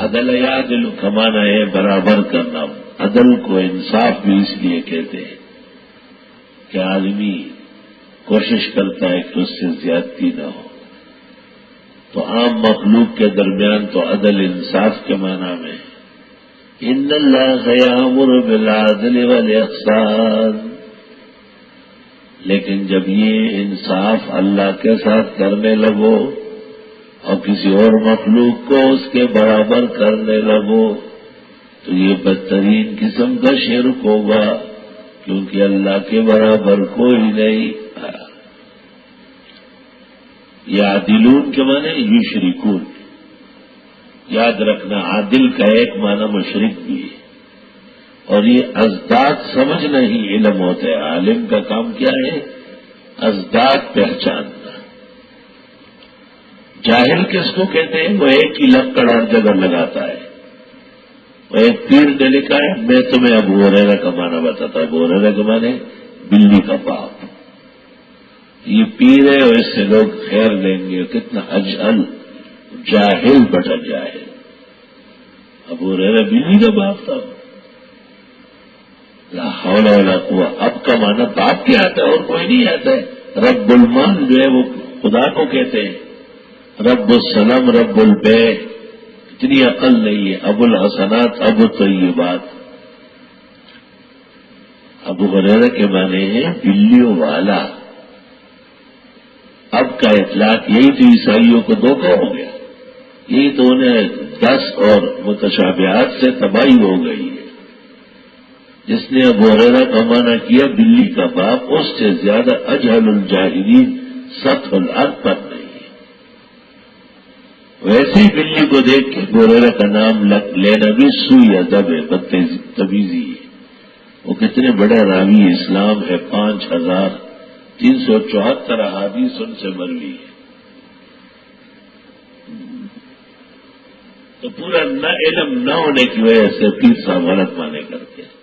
عدل یعدل کا معنی ہے برابر کرنا. عدل کو انصاف بھی اس لیے کہتے ہیں کہ آدمی کوشش کرتا ہے کہ اس سے زیادتی نہ ہو. تو عام مخلوق کے درمیان تو عدل انصاف کے معنی میں ہے. ان اللہ یامر بالعدل والاحسان. لیکن جب یہ انصاف اللہ کے ساتھ کرنے لگو اور کسی اور مخلوق کو اس کے برابر کرنے لگو تو یہ بدترین قسم کا شرک ہوگا، کیونکہ اللہ کے برابر کوئی نہیں. یعدلون کے معنی یشرکون. یاد رکھنا عادل کا ایک معنی مشرک بھی ہے، اور یہ ازداد سمجھنا ہی علم ہوتا ہے. عالم کا کام کیا ہے؟ ازداد پہچاننا. جاہل کس کو کہتے ہیں؟ وہ ایک ہی لکڑ ہر جگہ لگاتا ہے. وہ ایک پیر نے لکھا ہے، میں تمہیں ابو ہریرہ کا معنی بتاتا ہوں. ابو ہریرہ کا معنی بلی کا باپ. یہ پیر ہے اور اس سے لوگ خیر لیں گے. کتنا اجہل جاہل بٹا جاہل. ابو ہریرہ بلی کا باپ تھا. لا حول ولا قوہ. اب کا معنی باپ کیا آتا ہے اور کوئی نہیں آتا ہے. رب المال جو ہے وہ خدا کو کہتے ہیں. رب السلام رب البے. اتنی عقل نہیں ہے. ابو الحسنات ابو الطیبات. ابو ہریرہ کے معنی ہے بلیوں والا. اب کا اطلاق یہی تو عیسائیوں کو دھوکہ ہو گیا. یہی تو انہیں 10 اور متشابہات سے تباہی ہو گئی ہے. جس نے ابو ہریرہ کا معنی کیا بلی کا باپ، اس سے زیادہ اجہل الجاہلین سطح الارض پر نہیں. ویسے ہی بلی کو دیکھ کے ابو ہریرہ کا نام لینا بھی سوئی ادب ہے، بدتمیزی ہے. وہ کتنے بڑے راوی اسلام ہے. 5374 احادیث ان سے مروی ہے. تو پورا نہ علم نہ ہونے کی وجہ سے پیر صاحب غلط مانے کرتے ہیں.